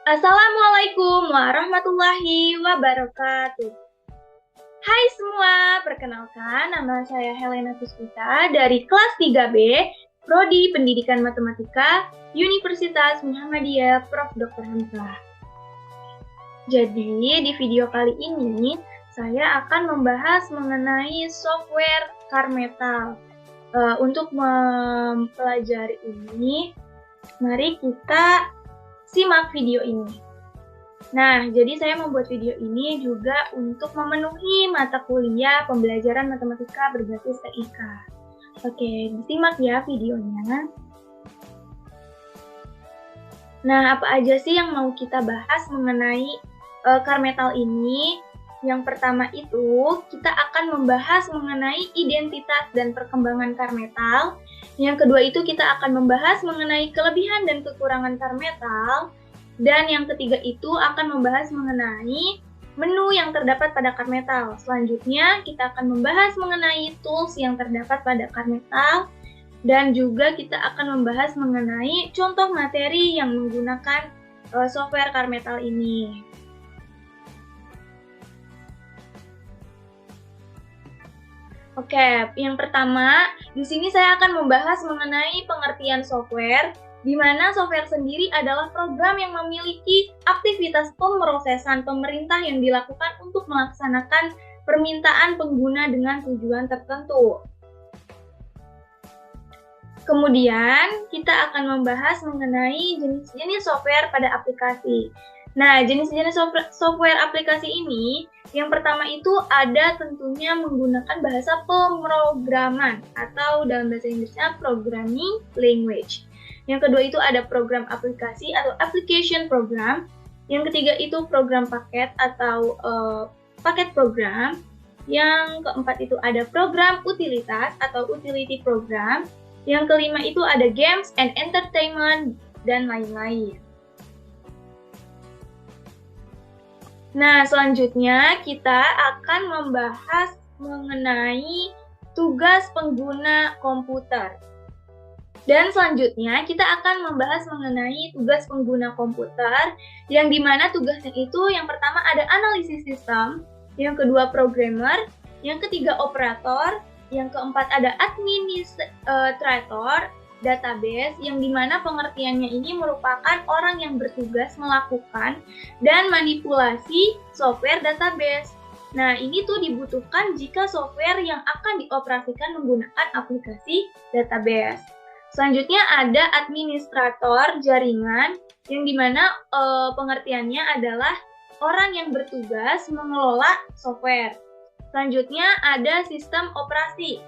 Assalamualaikum warahmatullahi wabarakatuh. Hai semua, perkenalkan nama saya Helena Puspita dari kelas 3B, Prodi Pendidikan Matematika, Universitas Muhammadiyah Prof. Dr. Hamzah. Jadi, di video kali ini, saya akan membahas mengenai software Karmetal. Untuk mempelajari ini, mari kita simak video ini. Nah, jadi saya membuat video ini juga untuk memenuhi mata kuliah pembelajaran matematika berbasis TIK. Oke, disimak ya videonya. Nah, apa aja sih yang mau kita bahas mengenai Karmetal ini? Yang pertama itu, kita akan membahas mengenai identitas dan perkembangan Karmetal. Yang kedua itu, kita akan membahas mengenai kelebihan dan kekurangan Karmetal. Dan yang ketiga itu akan membahas mengenai menu yang terdapat pada Karmetal. Selanjutnya, kita akan membahas mengenai tools yang terdapat pada Karmetal. Dan juga kita akan membahas mengenai contoh materi yang menggunakan software Karmetal ini. Oke, yang pertama, di sini saya akan membahas mengenai pengertian software, di mana software sendiri adalah program yang memiliki aktivitas pemrosesan pemerintah yang dilakukan untuk melaksanakan permintaan pengguna dengan tujuan tertentu. Kemudian, kita akan membahas mengenai jenis-jenis software pada aplikasi. Nah, jenis-jenis software aplikasi ini, yang pertama itu ada tentunya menggunakan bahasa pemrograman atau dalam bahasa Inggrisnya programming language. Yang kedua itu ada program aplikasi atau application program. Yang ketiga itu program paket atau paket program. Yang keempat itu ada program utilitas atau utility program. Yang kelima itu ada games and entertainment dan lain-lain. Nah, selanjutnya kita akan membahas mengenai tugas pengguna komputer. Dan selanjutnya kita akan membahas mengenai tugas pengguna komputer, yang dimana tugasnya itu yang pertama ada analisis sistem, yang kedua programmer, yang ketiga operator, yang keempat ada administrator database, yang dimana pengertiannya ini merupakan orang yang bertugas melakukan dan manipulasi software database. Nah, ini tuh dibutuhkan jika software yang akan dioperasikan menggunakan aplikasi database. Selanjutnya ada administrator jaringan, yang dimana pengertiannya adalah orang yang bertugas mengelola software. Selanjutnya ada sistem operasi.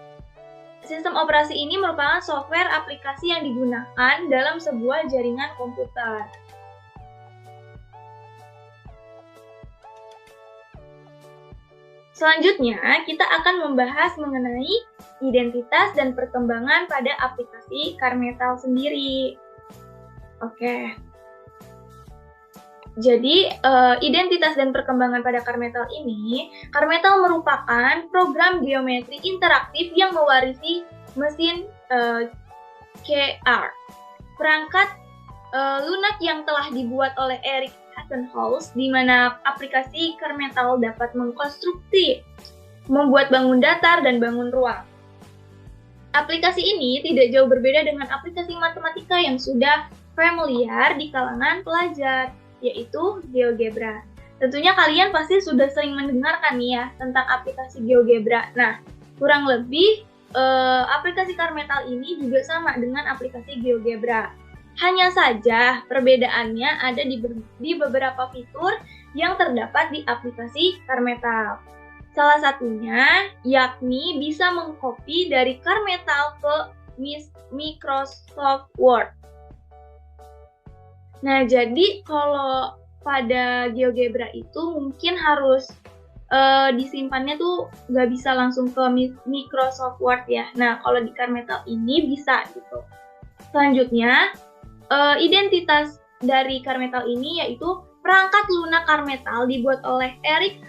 Sistem operasi ini merupakan software aplikasi yang digunakan dalam sebuah jaringan komputer. Selanjutnya, kita akan membahas mengenai identitas dan perkembangan pada aplikasi Karmetal sendiri. Oke. Jadi, identitas dan perkembangan pada Karmetal ini, Karmetal merupakan program geometri interaktif yang mewarisi mesin KR. Perangkat lunak yang telah dibuat oleh Erik Hassenhaus, di mana aplikasi Karmetal dapat mengkonstruksi, membuat bangun datar dan bangun ruang. Aplikasi ini tidak jauh berbeda dengan aplikasi matematika yang sudah familiar di kalangan pelajar, yaitu GeoGebra. Tentunya kalian pasti sudah sering mendengarkan nih ya tentang aplikasi GeoGebra. Nah, kurang lebih aplikasi Karmetal ini juga sama dengan aplikasi GeoGebra. Hanya saja perbedaannya ada di beberapa fitur yang terdapat di aplikasi Karmetal. Salah satunya yakni bisa mengcopy dari Karmetal ke Microsoft Word. Nah, jadi kalau pada GeoGebra itu mungkin harus disimpannya tuh nggak bisa langsung ke Microsoft Word ya. Nah, kalau di Karmetal ini bisa gitu. Selanjutnya, identitas dari Karmetal ini yaitu perangkat lunak Karmetal dibuat oleh Erik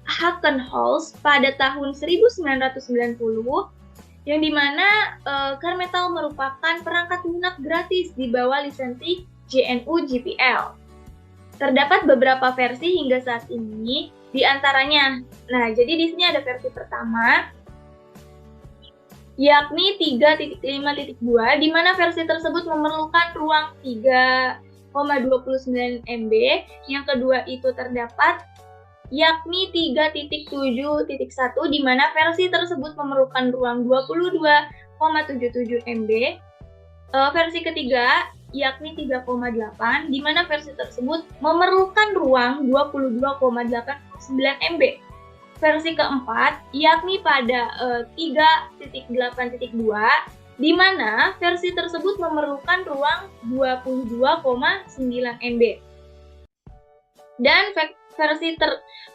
Hassenhaus pada tahun 1990, yang dimana Karmetal merupakan perangkat lunak gratis di bawah lisensi JNU GPL. Terdapat beberapa versi hingga saat ini, di antaranya. Nah, jadi di sini ada versi pertama, yakni 3.5.2, di mana versi tersebut memerlukan ruang 3,29 MB. Yang kedua itu terdapat yakni 3.7.1, di mana versi tersebut memerlukan ruang 22,77 MB. Versi ketiga yakni 3,8, di mana versi tersebut memerlukan ruang 22,89 MB. Versi keempat yakni pada 3.8.2, di mana versi tersebut memerlukan ruang 22,9 MB. Dan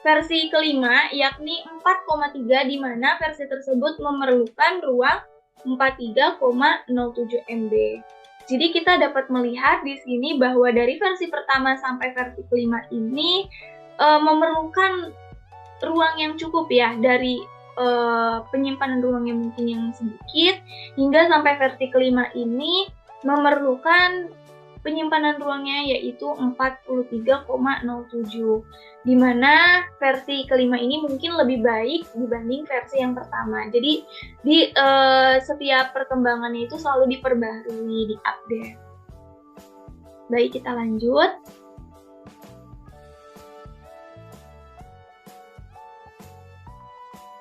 versi kelima yakni 4,3, di mana versi tersebut memerlukan ruang 43,07 MB. Jadi kita dapat melihat di sini bahwa dari versi pertama sampai versi kelima ini memerlukan ruang yang cukup ya, dari penyimpanan ruang yang mungkin yang sedikit hingga sampai versi kelima ini memerlukan penyimpanan ruangnya yaitu 43,07, di mana versi kelima ini mungkin lebih baik dibanding versi yang pertama. Jadi di setiap perkembangannya itu selalu diperbarui, diupdate. Baik, kita lanjut.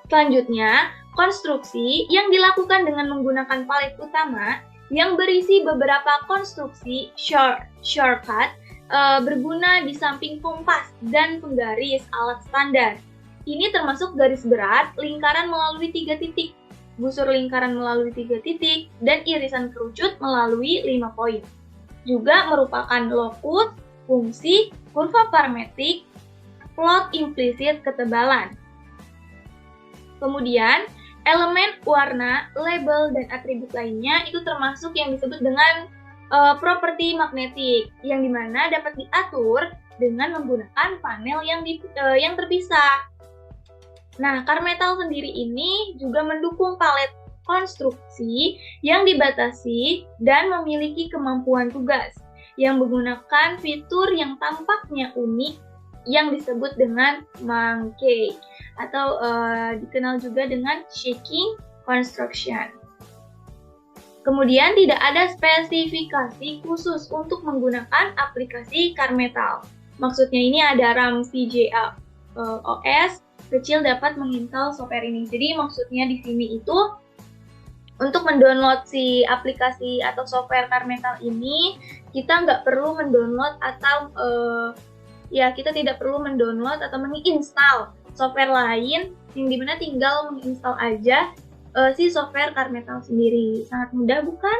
Selanjutnya, konstruksi yang dilakukan dengan menggunakan palet utama yang berisi beberapa konstruksi shortcut berguna di samping kompas dan penggaris alat standar. Ini termasuk garis berat, lingkaran melalui 3 titik, busur lingkaran melalui 3 titik, dan irisan kerucut melalui 5 poin. Juga merupakan lokus, fungsi, kurva parametrik, plot implisit ketebalan. Kemudian, elemen, warna, label, dan atribut lainnya itu termasuk yang disebut dengan properti magnetik, yang dimana dapat diatur dengan menggunakan panel yang terpisah. Nah, Carmetal sendiri ini juga mendukung palet konstruksi yang dibatasi dan memiliki kemampuan tugas yang menggunakan fitur yang tampaknya unik yang disebut dengan monkey atau dikenal juga dengan shaking construction. Kemudian tidak ada spesifikasi khusus untuk menggunakan aplikasi Carmetal. Maksudnya ini ada RAM VGA OS kecil dapat menginstal software ini. Jadi maksudnya di sini itu untuk mendownload si aplikasi atau software Carmetal ini kita nggak perlu mendownload atau kita tidak perlu mendownload atau menginstal software lain, yang dimana tinggal menginstal aja si software Carmetal sendiri. Sangat mudah, bukan?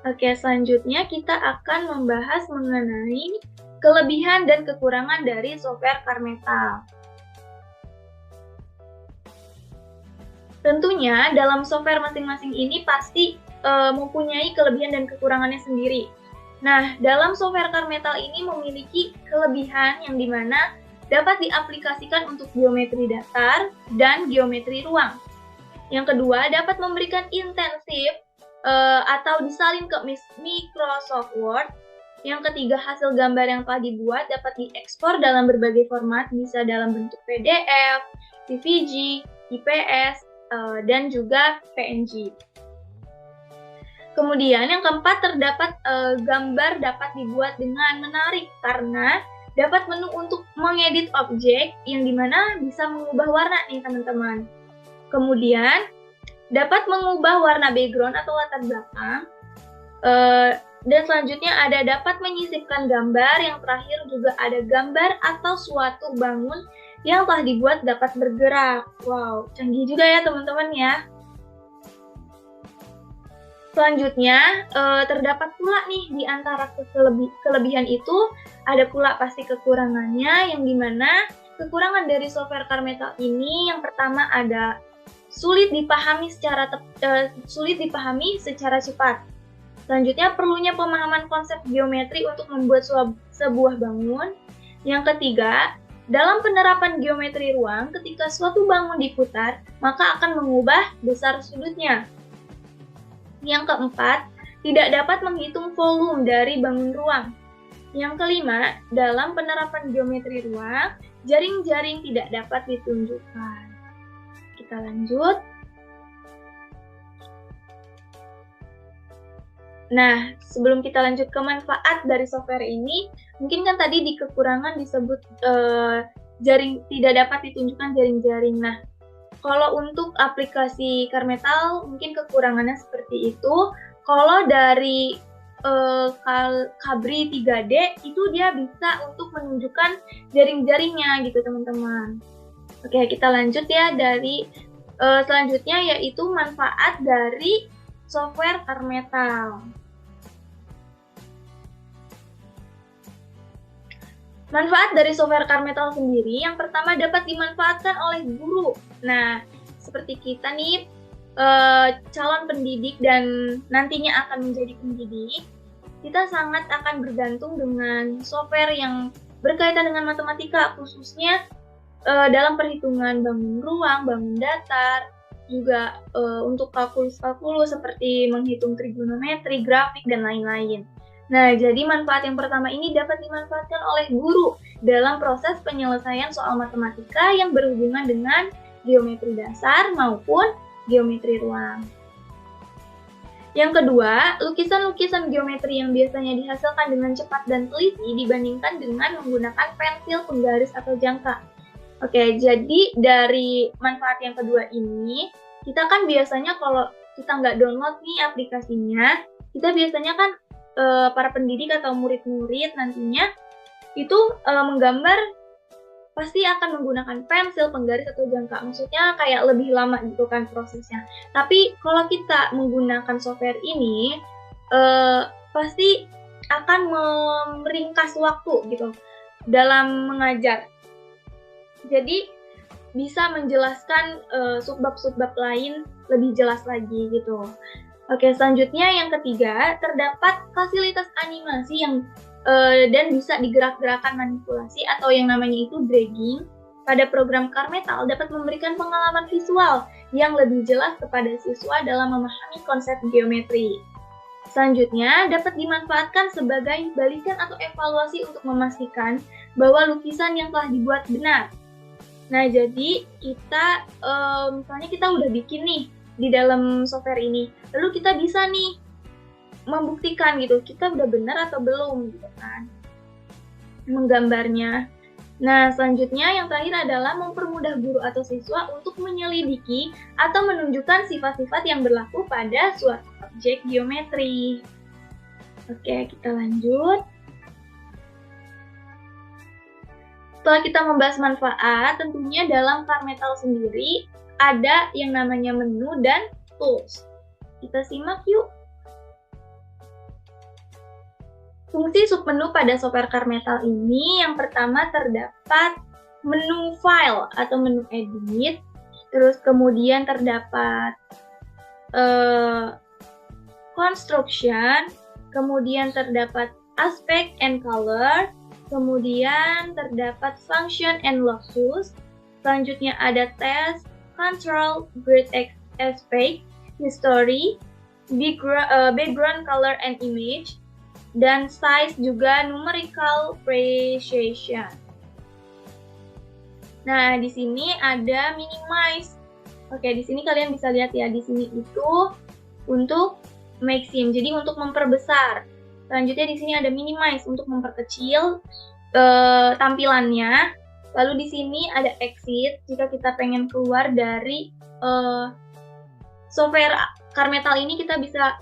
Oke, selanjutnya kita akan membahas mengenai kelebihan dan kekurangan dari software Carmetal. Tentunya dalam software masing-masing ini pasti mempunyai kelebihan dan kekurangannya sendiri. Nah, dalam software Carmetal ini memiliki kelebihan yang dimana dapat diaplikasikan untuk geometri datar dan geometri ruang. Yang kedua, dapat memberikan intensif atau disalin ke Microsoft Word. Yang ketiga, hasil gambar yang telah dibuat dapat diekspor dalam berbagai format, bisa dalam bentuk PDF, PVG, IPS, dan juga PNG. Kemudian yang keempat, terdapat gambar dapat dibuat dengan menarik karena dapat menu untuk mengedit objek yang dimana bisa mengubah warna nih teman-teman. Kemudian dapat mengubah warna background atau latar belakang. Dan selanjutnya ada dapat menyisipkan gambar. Yang terakhir juga ada gambar atau suatu bangun yang telah dibuat dapat bergerak. Wow, canggih juga ya teman-teman ya. Selanjutnya, terdapat pula nih di antara kelebihan itu, ada pula pasti kekurangannya, yang dimana kekurangan dari software Carmetal ini yang pertama ada sulit dipahami secara cepat. Selanjutnya, perlunya pemahaman konsep geometri untuk membuat sebuah bangun. Yang ketiga, dalam penerapan geometri ruang, ketika suatu bangun diputar, maka akan mengubah besar sudutnya. Yang keempat, Tidak dapat menghitung volume dari bangun ruang. Yang kelima, dalam penerapan geometri ruang, jaring-jaring tidak dapat ditunjukkan. Kita lanjut. Nah, sebelum kita lanjut ke manfaat dari software ini, mungkin kan tadi di kekurangan disebut jaring tidak dapat ditunjukkan jaring-jaring. Nah, kalau untuk aplikasi Carmetal mungkin kekurangannya seperti itu. Kalau dari Cabri 3D itu dia bisa untuk menunjukkan jaring-jaringnya gitu teman-teman. Oke, kita lanjut ya dari selanjutnya yaitu manfaat dari software Carmetal. Manfaat dari software Carmetal sendiri, yang pertama dapat dimanfaatkan oleh guru. Nah, seperti kita nih, calon pendidik dan nantinya akan menjadi pendidik, kita sangat akan bergantung dengan software yang berkaitan dengan matematika, khususnya dalam perhitungan bangun ruang, bangun datar, juga untuk kalkulus-kalkulus seperti menghitung trigonometri, grafik, dan lain-lain. Nah, jadi manfaat yang pertama ini dapat dimanfaatkan oleh guru dalam proses penyelesaian soal matematika yang berhubungan dengan geometri dasar maupun geometri ruang. Yang kedua, lukisan-lukisan geometri yang biasanya dihasilkan dengan cepat dan teliti dibandingkan dengan menggunakan pensil, penggaris, atau jangka. Oke, jadi dari manfaat yang kedua ini, kita kan biasanya kalau kita nggak download nih aplikasinya, kita biasanya kan para pendidik atau murid-murid nantinya itu menggambar pasti akan menggunakan pensil, penggaris, atau jangka. Maksudnya kayak lebih lama gitu kan prosesnya. Tapi kalau kita menggunakan software ini pasti akan meringkas waktu gitu dalam mengajar. Jadi bisa menjelaskan subbab-subbab lain lebih jelas lagi gitu. Oke, selanjutnya yang ketiga, terdapat fasilitas animasi yang dan bisa digerak-gerakan manipulasi atau yang namanya itu dragging pada program Carmetal dapat memberikan pengalaman visual yang lebih jelas kepada siswa dalam memahami konsep geometri. Selanjutnya, dapat dimanfaatkan sebagai balikan atau evaluasi untuk memastikan bahwa lukisan yang telah dibuat benar. Nah, jadi kita, misalnya kita udah bikin nih di dalam software ini, lalu kita bisa nih membuktikan gitu, kita udah benar atau belum gitu kan, menggambarnya. Nah, selanjutnya yang terakhir adalah mempermudah guru atau siswa untuk menyelidiki atau menunjukkan sifat-sifat yang berlaku pada suatu objek geometri. Oke, kita lanjut. Setelah kita membahas manfaat, tentunya dalam Carmetal sendiri ada yang namanya menu dan tools. Kita simak yuk. Fungsi submenu pada software Carmetal ini yang pertama terdapat menu file atau menu edit, terus kemudian terdapat construction, kemudian terdapat aspect and color, kemudian terdapat function and locus, selanjutnya ada test, control, grid aspect, history, background color and image, dan size juga numerical precision. Nah, di sini ada minimize. Oke, di sini kalian bisa lihat ya, di sini itu untuk maxim, jadi untuk memperbesar. Selanjutnya di sini ada minimize untuk memperkecil tampilannya. Lalu di sini ada exit jika kita pengen keluar dari software Carmetal ini, kita bisa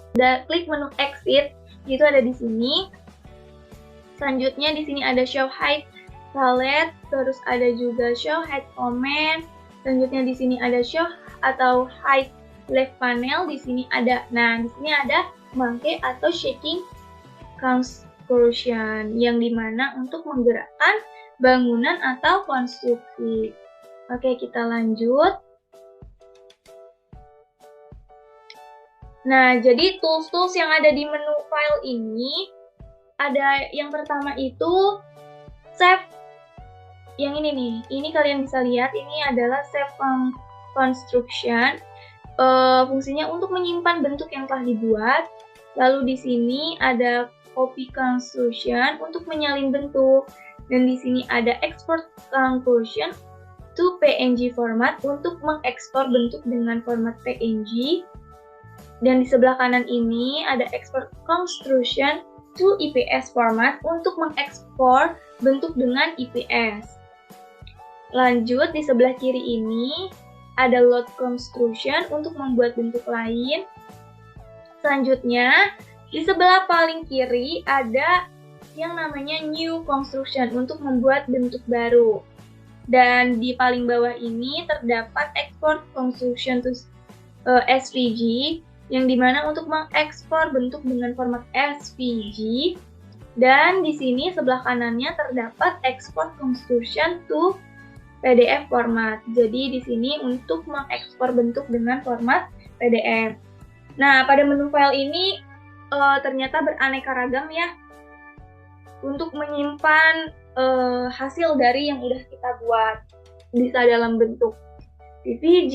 klik menu exit, itu ada di sini. Selanjutnya di sini ada show hide palette, terus ada juga show hide comment. Selanjutnya di sini ada show atau hide left panel. Di sini ada, nah di sini ada monkey atau shaking construction yang dimana untuk menggerakkan bangunan atau konstruksi. Oke, kita lanjut. Nah, jadi tools-tools yang ada di menu file ini, ada yang pertama itu save. Yang ini nih, ini kalian bisa lihat, ini adalah save construction. Fungsinya untuk menyimpan bentuk yang telah dibuat. Lalu di sini ada copy construction untuk menyalin bentuk. Dan di sini ada export conclusion to PNG format untuk mengekspor bentuk dengan format PNG. Dan di sebelah kanan ini ada export construction to IPS format untuk mengekspor bentuk dengan IPS. Lanjut, di sebelah kiri ini ada load construction untuk membuat bentuk lain. Selanjutnya, di sebelah paling kiri ada yang namanya new construction untuk membuat bentuk baru. Dan di paling bawah ini terdapat export construction to SVG, yang dimana untuk mengekspor bentuk dengan format SVG. Dan di sini sebelah kanannya terdapat export construction to PDF format. Jadi di sini untuk mengekspor bentuk dengan format PDF. Nah, pada menu file ini ternyata beraneka ragam ya untuk menyimpan hasil dari yang udah kita buat. Bisa dalam bentuk PPG,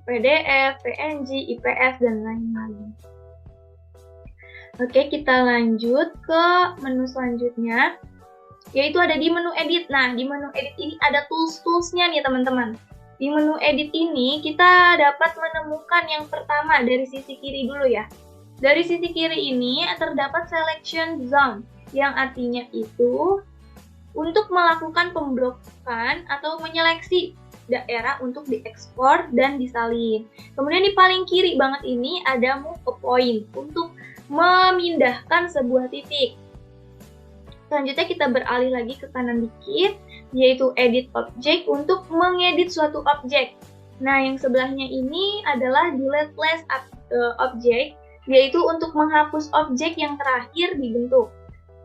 PDF, PNG, IPS, dan lain-lain. Oke, kita lanjut ke menu selanjutnya, yaitu ada di menu edit. Nah, di menu edit ini ada tools-toolsnya nih teman-teman. Di menu edit ini kita dapat menemukan yang pertama dari sisi kiri dulu ya. Dari sisi kiri ini terdapat selection zone, yang artinya itu untuk melakukan pemblokan atau menyeleksi daerah untuk diekspor dan disalin. Kemudian di paling kiri banget ini ada move a point untuk memindahkan sebuah titik. Selanjutnya kita beralih lagi ke kanan dikit, yaitu edit object untuk mengedit suatu objek. Nah, yang sebelahnya ini adalah delete last object, yaitu untuk menghapus objek yang terakhir dibentuk.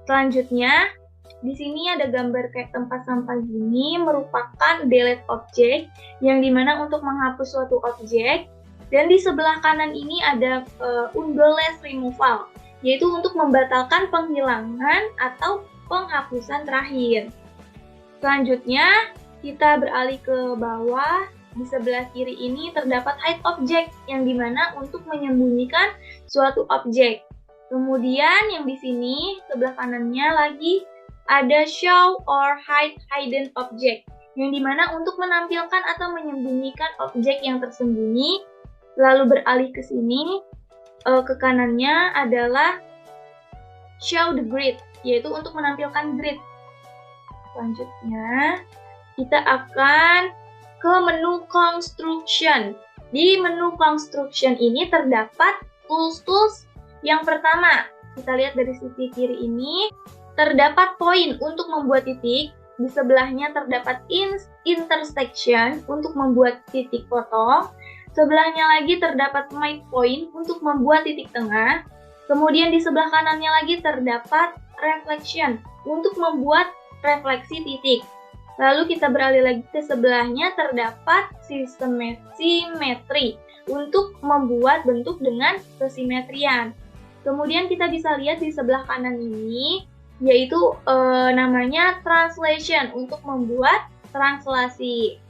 Selanjutnya, di sini ada gambar kayak tempat sampah gini, merupakan delete object, yang dimana untuk menghapus suatu objek. Dan di sebelah kanan ini ada undo last removal, yaitu untuk membatalkan penghilangan atau penghapusan terakhir. Selanjutnya, kita beralih ke bawah. Di sebelah kiri ini terdapat hide object, yang dimana untuk menyembunyikan suatu objek. Kemudian yang di sini sebelah kanannya lagi ada show or hide hidden object, yang dimana untuk menampilkan atau menyembunyikan objek yang tersembunyi. Lalu beralih ke sini, ke kanannya adalah show the grid, yaitu untuk menampilkan grid. Selanjutnya, kita akan ke menu construction. Di menu construction ini terdapat tools-tools. Yang pertama, kita lihat dari sisi kiri ini, terdapat point untuk membuat titik. Di sebelahnya terdapat intersection untuk membuat titik potong. Sebelahnya lagi terdapat my point untuk membuat titik tengah. Kemudian di sebelah kanannya lagi terdapat reflection untuk membuat refleksi titik. Lalu kita beralih lagi ke sebelahnya terdapat simetri untuk membuat bentuk dengan kesimetrian. Kemudian kita bisa lihat di sebelah kanan ini, yaitu namanya translation untuk membuat translasi.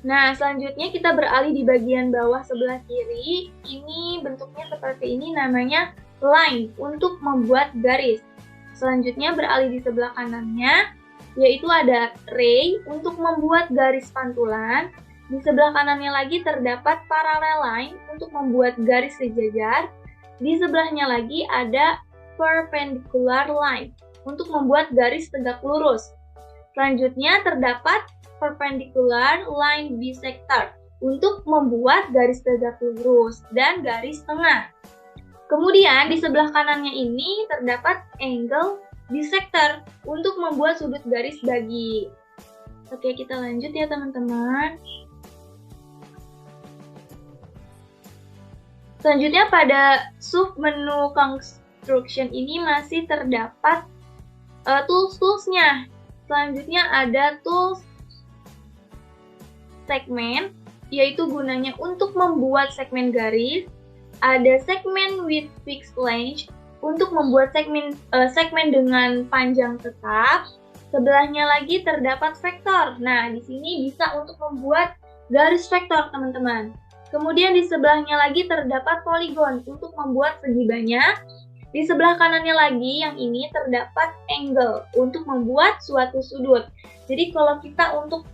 Nah, selanjutnya kita beralih di bagian bawah sebelah kiri. Ini bentuknya seperti ini, namanya line untuk membuat garis. Selanjutnya beralih di sebelah kanannya, yaitu ada ray untuk membuat garis pantulan. Di sebelah kanannya lagi terdapat parallel line untuk membuat garis sejajar. Di sebelahnya lagi ada perpendicular line untuk membuat garis tegak lurus. Selanjutnya terdapat perpendicular line bisector untuk membuat garis tegak lurus dan garis tengah. Kemudian di sebelah kanannya ini terdapat angle bisector untuk membuat sudut garis bagi. Oke, kita lanjut ya teman-teman. Selanjutnya pada submenu construction ini masih terdapat tools-toolsnya. Selanjutnya ada tools segmen, yaitu gunanya untuk membuat segmen garis. Ada segmen with fixed length untuk membuat segmen dengan panjang tetap. Sebelahnya lagi terdapat vektor. Nah, di sini bisa untuk membuat garis vektor, teman-teman. Kemudian di sebelahnya lagi terdapat poligon untuk membuat segi banyak. Di sebelah kanannya lagi yang ini terdapat angle untuk membuat suatu sudut. Jadi kalau kita untuk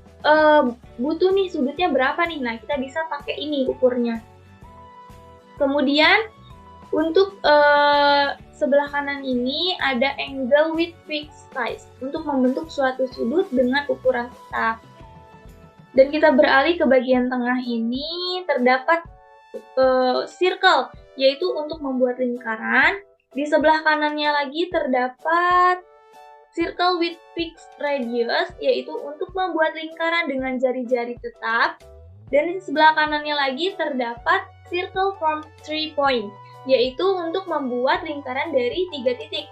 butuh nih sudutnya berapa nih, nah kita bisa pakai ini ukurnya. Kemudian untuk sebelah kanan ini ada angle with fixed size untuk membentuk suatu sudut dengan ukuran tetap. Dan kita beralih ke bagian tengah ini terdapat circle, yaitu untuk membuat lingkaran. Di sebelah kanannya lagi terdapat circle with fixed radius, yaitu untuk membuat lingkaran dengan jari-jari tetap. Dan di sebelah kanannya lagi terdapat circle from 3 point, yaitu untuk membuat lingkaran dari 3 titik.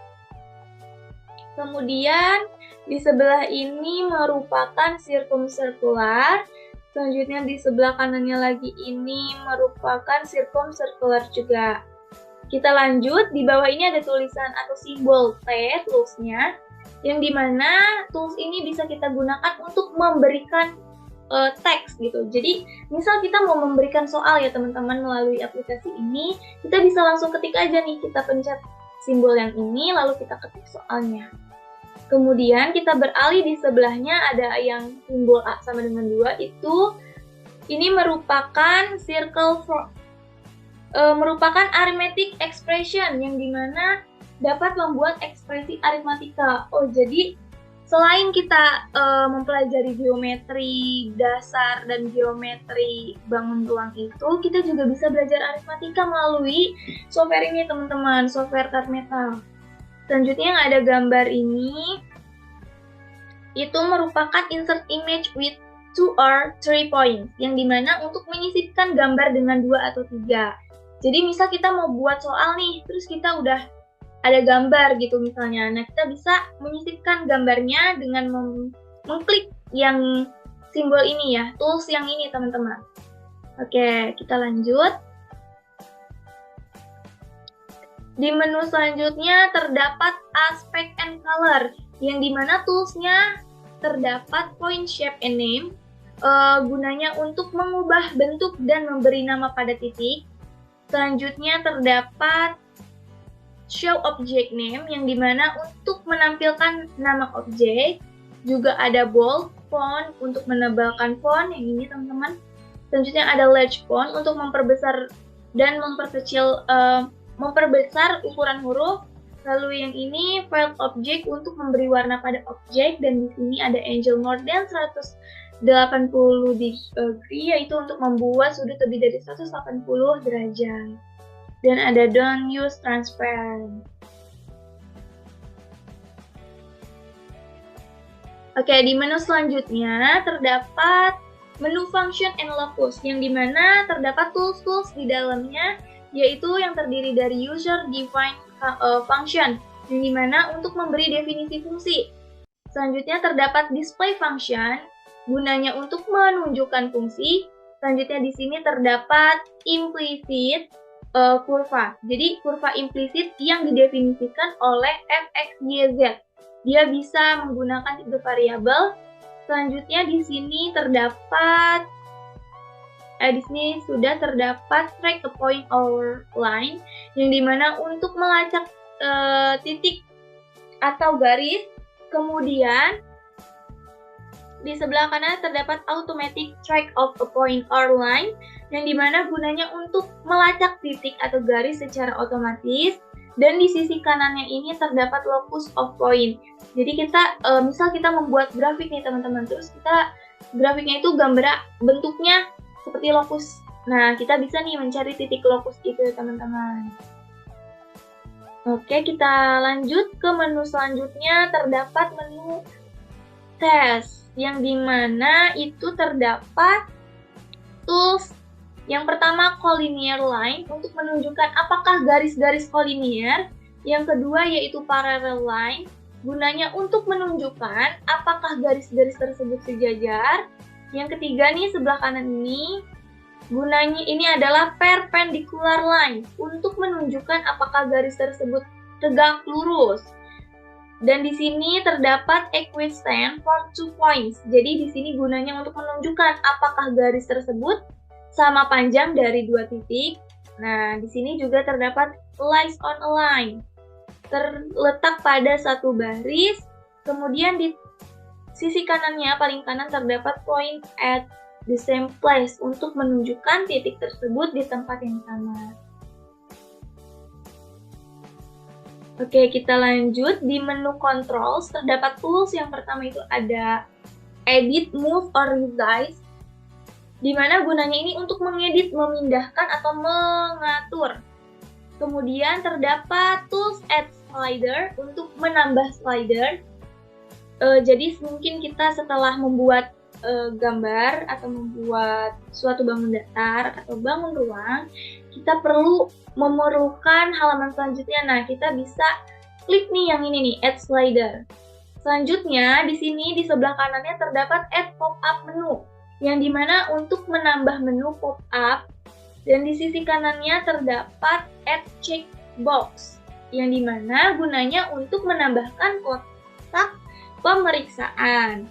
Kemudian di sebelah ini merupakan circumcircular. Selanjutnya di sebelah kanannya lagi ini merupakan circumcircular juga. Kita lanjut, di bawah ini ada tulisan atau simbol T, toolsnya, yang dimana tools ini bisa kita gunakan untuk memberikan teks gitu. Jadi misal kita mau memberikan soal ya teman-teman melalui aplikasi ini, kita bisa langsung ketik aja nih, kita pencet simbol yang ini lalu kita ketik soalnya. Kemudian kita beralih di sebelahnya ada yang simbol A sama dengan 2, itu ini merupakan merupakan arithmetic expression yang dimana dapat membuat ekspresi aritmatika. Oh, jadi selain kita mempelajari geometri dasar dan geometri bangun ruang itu, kita juga bisa belajar aritmatika melalui software ini teman-teman, software Carmetal. Selanjutnya yang ada gambar ini, itu merupakan insert image with 2 or 3 points, yang dimana untuk menyisipkan gambar dengan 2 atau 3. Jadi misal kita mau buat soal nih, terus kita udah ada gambar gitu misalnya. Nah, kita bisa menyisipkan gambarnya dengan mengklik yang simbol ini ya, tools yang ini teman-teman. Oke, kita lanjut. Di menu selanjutnya terdapat aspect and color, yang dimana toolsnya terdapat point shape and name, gunanya untuk mengubah bentuk dan memberi nama pada titik. Selanjutnya terdapat show object name, yang dimana untuk menampilkan nama objek. Juga ada bold font untuk menebalkan font, yang ini teman-teman. Selanjutnya ada large font untuk memperbesar dan memperbesar ukuran huruf. Lalu yang ini filled object untuk memberi warna pada objek, dan di sini ada angle more than 180 degree, yaitu untuk membuat sudut lebih dari 180 derajat. Dan ada don't use transparent. Oke, di menu selanjutnya terdapat menu function and locus, yang dimana terdapat tools-tools di dalamnya, yaitu yang terdiri dari user defined function, yang dimana untuk memberi definisi fungsi. Selanjutnya terdapat display function, gunanya untuk menunjukkan fungsi. Selanjutnya di sini terdapat implicit kurva. Jadi kurva implisit yang didefinisikan oleh f(x, y, z). Dia bisa menggunakan 3 variabel. Selanjutnya di sini terdapat sudah terdapat track a point or line, yang dimana untuk melacak titik atau garis. Kemudian di sebelah kanan terdapat automatic track of a point or line, yang dimana gunanya untuk melacak titik atau garis secara otomatis. Dan di sisi kanannya ini terdapat locus of point. Jadi kita misal kita membuat grafik nih teman-teman, terus kita grafiknya itu bentuknya seperti lokus. Nah, kita bisa nih mencari titik lokus itu teman-teman. Oke, kita lanjut ke menu selanjutnya. Terdapat menu test, yang dimana itu terdapat tools. Yang pertama collinear line untuk menunjukkan apakah garis-garis kolinier. Yang kedua yaitu parallel line, gunanya untuk menunjukkan apakah garis-garis tersebut sejajar. Yang ketiga nih sebelah kanan ini, gunanya ini adalah perpendicular line untuk menunjukkan apakah garis tersebut tegak lurus. Dan di sini terdapat equidistant for 2 points. Jadi di sini gunanya untuk menunjukkan apakah garis tersebut sama panjang dari 2 titik. Nah, di sini juga terdapat lies on a line terletak pada satu baris. Kemudian di sisi kanannya, paling kanan, terdapat point at the same place untuk menunjukkan titik tersebut di tempat yang sama. Oke, kita lanjut. Di menu controls terdapat tools. Yang pertama itu ada edit, move, or resize, di mana gunanya ini untuk mengedit, memindahkan, atau mengatur. Kemudian terdapat tools add slider untuk menambah slider. Jadi mungkin kita setelah membuat gambar atau membuat suatu bangun datar atau bangun ruang, kita memerlukan halaman selanjutnya. Nah, kita bisa klik nih yang ini nih, add slider. Selanjutnya di sini di sebelah kanannya terdapat add pop-up menu, yang dimana untuk menambah menu pop-up, dan di sisi kanannya terdapat add checkbox, yang dimana gunanya untuk menambahkan kotak pemeriksaan.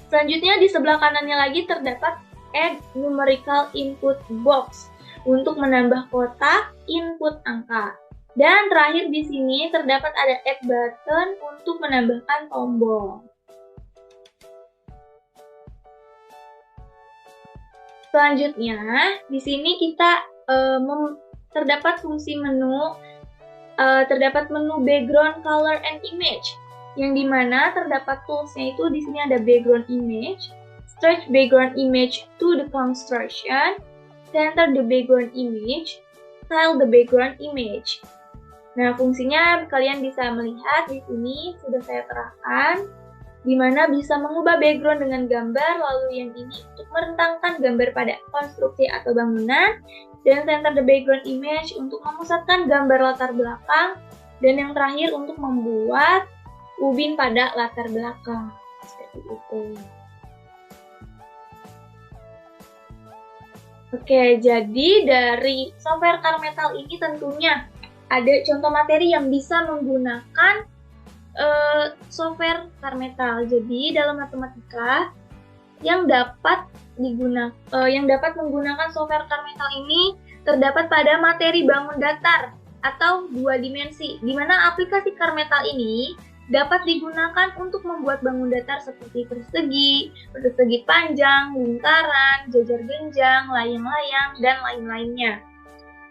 Selanjutnya di sebelah kanannya lagi terdapat add numerical input box untuk menambah kotak input angka. Dan terakhir di sini terdapat ada add button untuk menambahkan tombol. Selanjutnya di sini kita terdapat fungsi menu, terdapat menu background color and image, yang dimana terdapat toolsnya itu di sini ada background image, stretch background image to the construction, center the background image, style the background image. Nah, fungsinya kalian bisa melihat di sini sudah saya terangkan, di mana bisa mengubah background dengan gambar, lalu yang ini untuk merentangkan gambar pada konstruksi atau bangunan, dan center the background image untuk memusatkan gambar latar belakang, dan yang terakhir untuk membuat ubin pada latar belakang, seperti itu. Oke, jadi dari software Carmetal ini tentunya ada contoh materi yang bisa menggunakan software Carmetal. Jadi dalam matematika yang dapat menggunakan software Carmetal ini terdapat pada materi bangun datar atau 2 dimensi, di mana aplikasi Carmetal ini dapat digunakan untuk membuat bangun datar seperti persegi, persegi panjang, lingkaran, jajar genjang, layang-layang, dan lain-lainnya.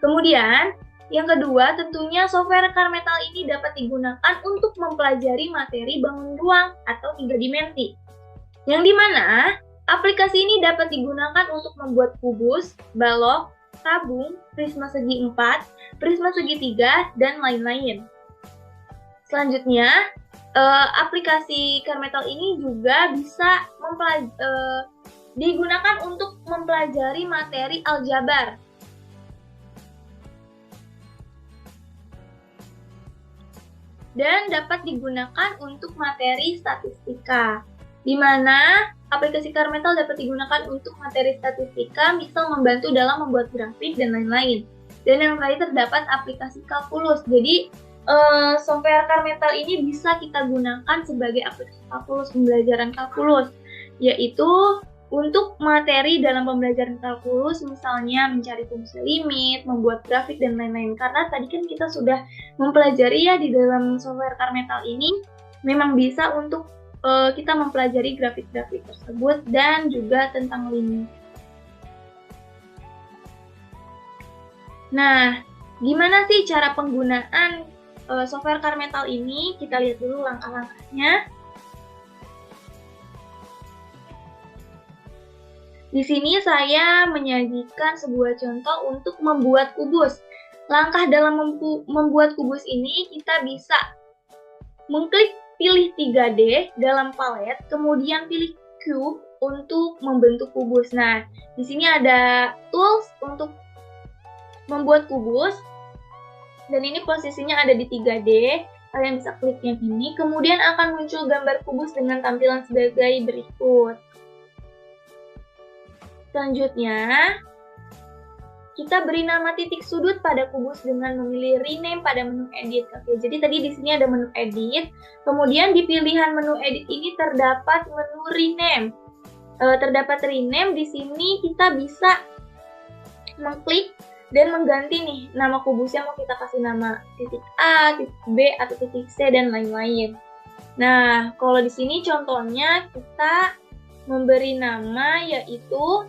Kemudian, yang kedua, tentunya software Carmetal ini dapat digunakan untuk mempelajari materi bangun ruang atau 3 dimensi. Yang dimana, aplikasi ini dapat digunakan untuk membuat kubus, balok, tabung, prisma segi 4, prisma segi 3, dan lain-lain. Selanjutnya, aplikasi Carmetal ini juga bisa digunakan untuk mempelajari materi aljabar. Dan dapat digunakan untuk materi statistika, di mana aplikasi Carmetal dapat digunakan untuk materi statistika, misal membantu dalam membuat grafik dan lain-lain. Dan yang terakhir terdapat aplikasi kalkulus. Jadi software Carmetal ini bisa kita gunakan sebagai aplikasi kalkulus, pembelajaran kalkulus, yaitu untuk materi dalam pembelajaran kalkulus, misalnya mencari fungsi limit, membuat grafik, dan lain-lain. Karena tadi kan kita sudah mempelajari ya di dalam software Carmetal ini, memang bisa untuk kita mempelajari grafik-grafik tersebut dan juga tentang limit. Nah, gimana sih cara penggunaan software Carmetal ini? Kita lihat dulu langkah-langkahnya. Di sini saya menyajikan sebuah contoh untuk membuat kubus. Langkah dalam membuat kubus ini, kita bisa mengklik pilih 3D dalam palet, kemudian pilih cube untuk membentuk kubus. Nah, di sini ada tools untuk membuat kubus. Dan ini posisinya ada di 3D, kalian bisa klik yang ini, kemudian akan muncul gambar kubus dengan tampilan sebagai berikut. Selanjutnya, kita beri nama titik sudut pada kubus dengan memilih rename pada menu edit. Oke, jadi tadi di sini ada menu edit, kemudian di pilihan menu edit ini terdapat menu rename. Terdapat rename, di sini kita bisa mengklik dan mengganti nih nama kubusnya, mau kita kasih nama titik A, titik B, atau titik C, dan lain-lain. Nah, kalau di sini contohnya kita memberi nama yaitu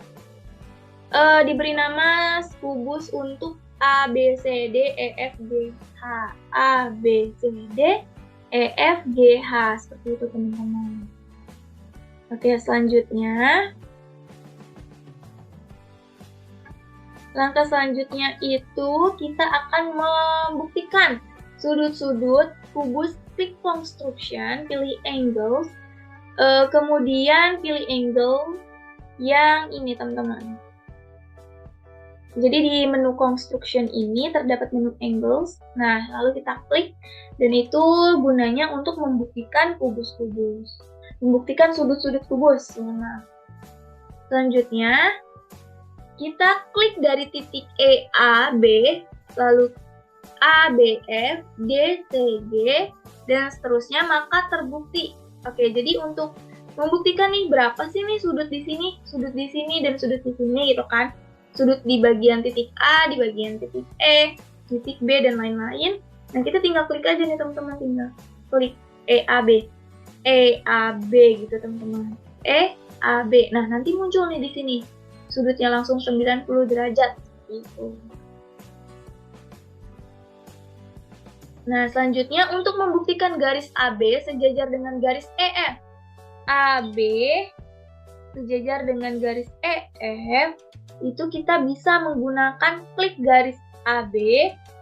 diberi nama kubus untuk A, B, C, D, E, F, G, H. A, B, C, D, E, F, G, H. Seperti itu teman-teman. Oke, selanjutnya. Langkah selanjutnya itu kita akan membuktikan sudut-sudut kubus click construction, pilih angles, kemudian pilih angle yang ini teman-teman. Jadi di menu construction ini terdapat menu angles, nah lalu kita klik, dan itu gunanya untuk membuktikan kubus-kubus, membuktikan sudut-sudut kubus. Nah, selanjutnya kita klik dari titik E, A, B, lalu A, B, F, D, C, G, dan seterusnya, maka terbukti. Oke, jadi untuk membuktikan nih berapa sih nih sudut di sini, dan sudut di sini gitu kan. Sudut di bagian titik A, di bagian titik E, titik B, dan lain-lain. Nah, kita tinggal klik aja nih teman-teman, tinggal klik E, A, B. E, A, B gitu teman-teman. E, A, B. Nah, nanti muncul nih di sini. Sudutnya langsung 90 derajat gitu. Nah, selanjutnya untuk membuktikan garis AB sejajar dengan garis EF. AB sejajar dengan garis EF, itu kita bisa menggunakan klik garis AB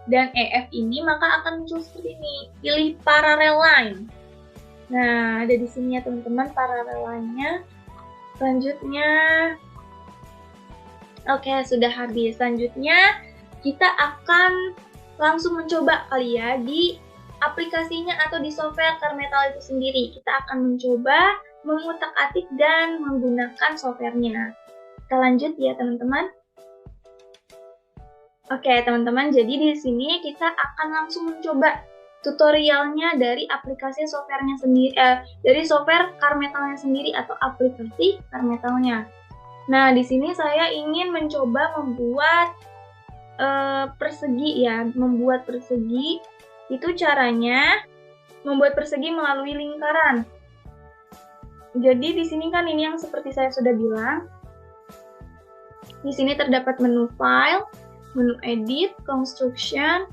dan EF ini, maka akan muncul seperti ini. Pilih parallel line. Nah, ada di sini ya teman-teman parallel line-nya. Selanjutnya, oke, sudah habis. Selanjutnya, kita akan langsung mencoba kali ya di aplikasinya atau di software Carmetal itu sendiri. Kita akan mencoba mengutak-atik dan menggunakan softwarenya. Kita lanjut ya teman-teman. Oke teman-teman, jadi di sini kita akan langsung mencoba tutorialnya dari aplikasi softwarenya sendiri, dari software Carmetalnya sendiri atau aplikasi Carmetalnya. Nah, di sini saya ingin mencoba membuat persegi ya, membuat persegi. Itu caranya membuat persegi melalui lingkaran. Jadi di sini kan ini yang seperti saya sudah bilang. Di sini terdapat menu file, menu edit, construction,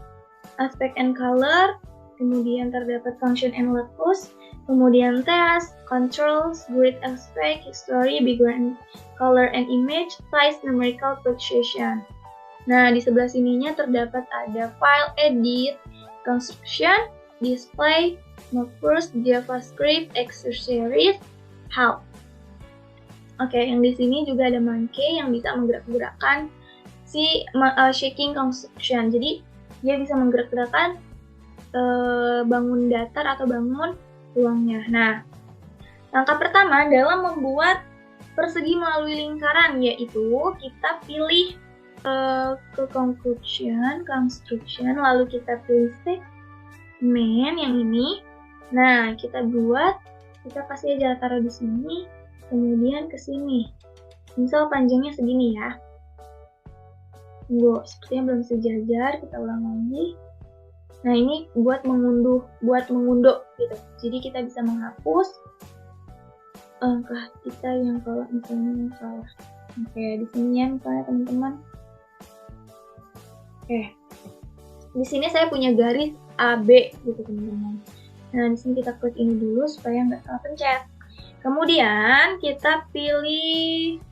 aspect and color, kemudian terdapat function and locus, kemudian test, controls, grid aspect, history, background, color and image, size, numerical fluctuation. Nah, di sebelah sininya terdapat ada file edit, construction, display, first, JavaScript, accessories, help. Oke, yang di sini juga ada monkey yang bisa menggerak-gerakkan si shaking construction. Jadi, dia bisa menggerak-gerakkan bangun datar atau bangun ruangnya. Nah, langkah pertama dalam membuat persegi melalui lingkaran, yaitu kita pilih ke construction, lalu kita pilih segment yang ini. Nah, kita kasih aja taruh di sini, kemudian ke sini. Misal panjangnya segini ya. Sepertinya belum sejajar, kita ulang lagi. Nah, ini buat mengunduh gitu. Jadi kita bisa menghapus angka kita yang kalau misalnya salah. Oke, di sini ya misalnya teman-teman. Oke, di sini saya punya garis AB gitu teman-teman. Nah, di sini kita klik ini dulu supaya nggak salah pencet. Kemudian kita pilih,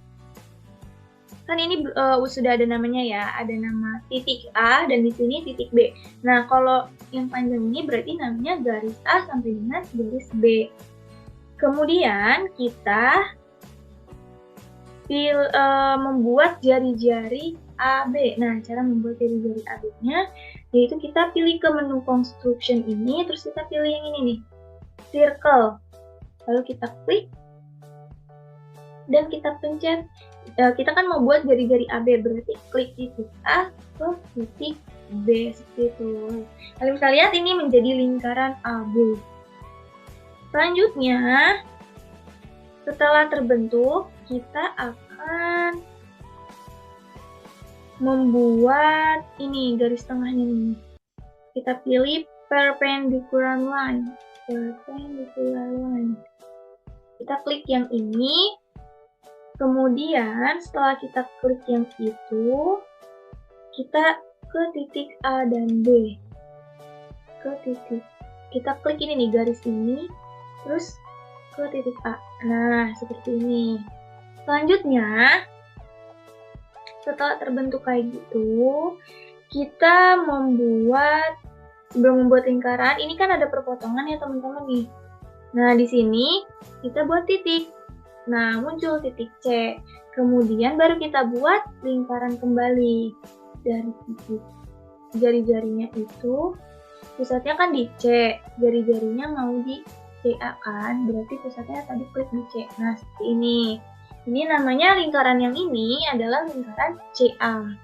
kan ini sudah ada namanya ya, ada nama titik A dan di sini titik B. Nah, kalau yang panjang ini berarti namanya garis A sampai dengan garis B. Kemudian kita membuat jari-jari AB. Nah, cara membuat jari-jari AB-nya yaitu kita pilih ke menu construction ini, terus kita pilih yang ini nih, circle. Lalu kita klik dan kita pencet. Kita kan mau buat jari-jari AB, berarti klik titik A ke titik B seperti itu. Kalian bisa lihat ini menjadi lingkaran AB. Selanjutnya, setelah terbentuk, kita akan membuat ini garis tengahnya nih. Kita pilih perpendicular line. Perpendicular line. Kita klik yang ini. Kemudian setelah kita klik yang itu, kita ke titik A dan B. Ke titik. Kita klik ini nih, garis ini, terus ke titik A. Nah, seperti ini. Selanjutnya, setelah terbentuk kayak gitu, kita sebelum membuat lingkaran, ini kan ada perpotongan ya teman-teman nih. Nah, di sini kita buat titik. Nah, muncul titik C. Kemudian baru kita buat lingkaran kembali. Dari titik jari-jarinya itu, pusatnya kan di C, jari-jarinya mau di CA kan, berarti pusatnya tadi klik di C. Nah, seperti ini. Ini namanya lingkaran yang ini adalah lingkaran CA.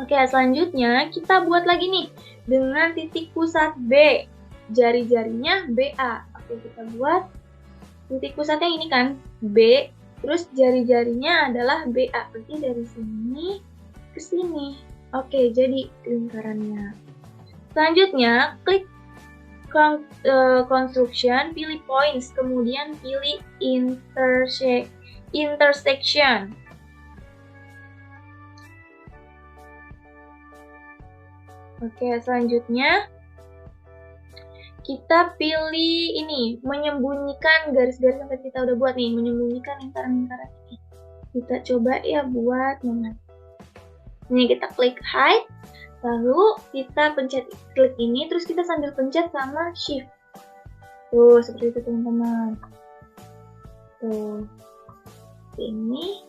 Oke, selanjutnya kita buat lagi nih dengan titik pusat B. Jari-jarinya BA. Oke, kita buat titik pusatnya ini kan B, terus jari-jarinya adalah BA. Berarti dari sini ke sini. Oke, jadi lingkarannya. Selanjutnya, klik construction, pilih points, kemudian pilih intersection. Oke, selanjutnya kita pilih ini, menyembunyikan garis-garis yang tadi kita udah buat nih, menyembunyikan lingkaran-lingkaran ini. Kita coba ya buat mana. Ini kita klik hide, lalu kita klik ini, terus kita sambil pencet sama shift. Tuh, seperti itu teman-teman. Tuh, ini,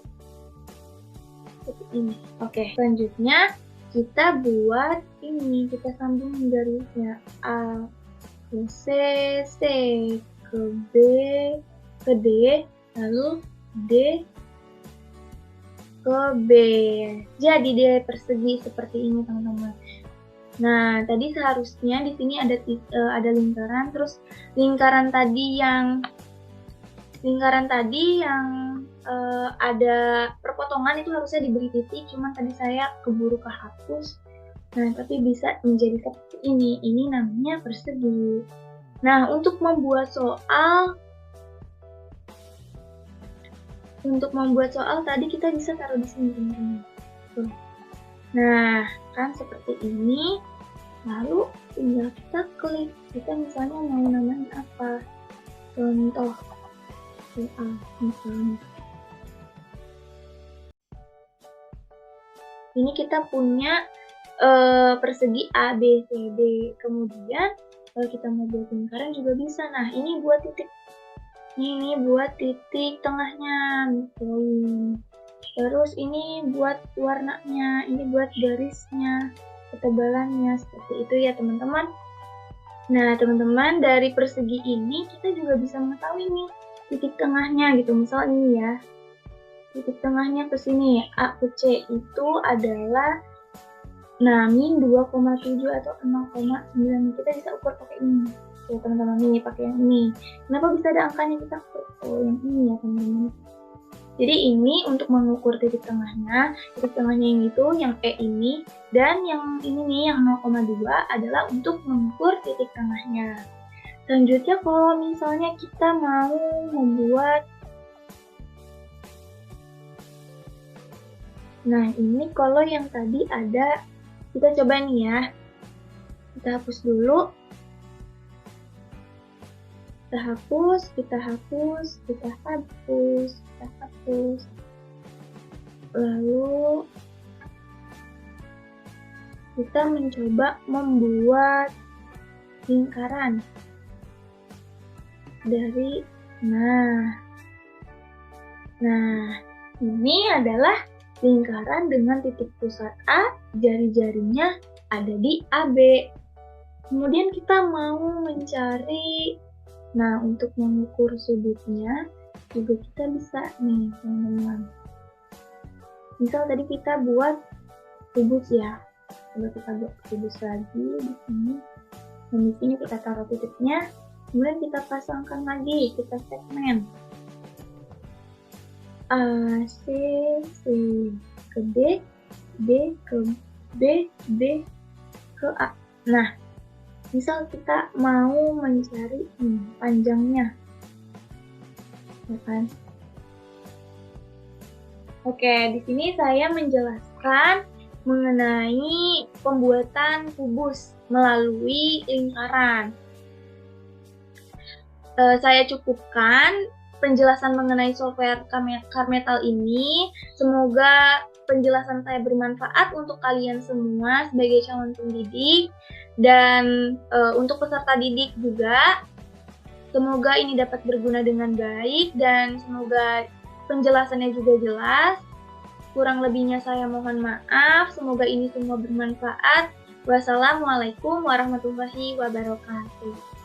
seperti ini. Oke, selanjutnya kita buat ini, kita sambung garisnya A ke C, C ke B, ke D, lalu D ke B. Jadi dia persegi seperti ini teman-teman. Nah, tadi seharusnya di sini ada lingkaran, terus lingkaran tadi yang ada perpotongan itu harusnya diberi titik, cuman tadi saya keburu kehapus. Nah, tapi bisa menjadi seperti ini. Ini namanya persegi. Nah, untuk membuat soal tadi kita bisa taruh di sini teman-teman. Nah, kan seperti ini. Lalu tinggal kita klik. Kita misalnya mau namain apa? Contoh A misalnya. Ini kita punya persegi A, B, C, D. Kemudian kalau kita mau buat lingkaran juga bisa. Nah, ini buat titik. Ini buat titik tengahnya, poin. Terus ini buat warnanya, ini buat garisnya, ketebalannya, seperti itu ya teman-teman. Nah teman-teman, dari persegi ini kita juga bisa mengetahui nih titik tengahnya gitu. Misal ini ya, titik tengahnya ke sini, A ke C itu adalah min 2,7 atau 0,9. Kita bisa ukur pakai ini. Ya teman-teman, ini pakai yang ini. Kenapa bisa ada angkanya? Kita yang ini ya teman-teman. Jadi ini untuk mengukur titik tengahnya yang itu, yang E ini, dan yang ini nih, yang 0,2 adalah untuk mengukur titik tengahnya. Selanjutnya kalau misalnya kita mau membuat, nah ini kalau yang tadi ada, kita coba nih ya, kita hapus dulu. Kita hapus. Lalu kita mencoba membuat lingkaran dari nah ini adalah lingkaran dengan titik pusat A, jari-jarinya ada di AB. Kemudian kita mau mencari, nah untuk mengukur sudutnya juga kita bisa nih teman-teman. Misal tadi kita buat kubus ya, coba kita buat kubus lagi di sini. Dan di sini kita taruh titiknya, kemudian kita pasangkan lagi, kita segmen A, C ke D, B ke B, B ke A. Nah, misal kita mau mencari panjangnya, ya kan? Oke, di sini saya menjelaskan mengenai pembuatan kubus melalui lingkaran. Saya cukupkan penjelasan mengenai software Carmetal ini. Semoga penjelasan saya bermanfaat untuk kalian semua sebagai calon pendidik dan untuk peserta didik juga. Semoga ini dapat berguna dengan baik dan semoga penjelasannya juga jelas. Kurang lebihnya saya mohon maaf. Semoga ini semua bermanfaat. Wassalamualaikum warahmatullahi wabarakatuh.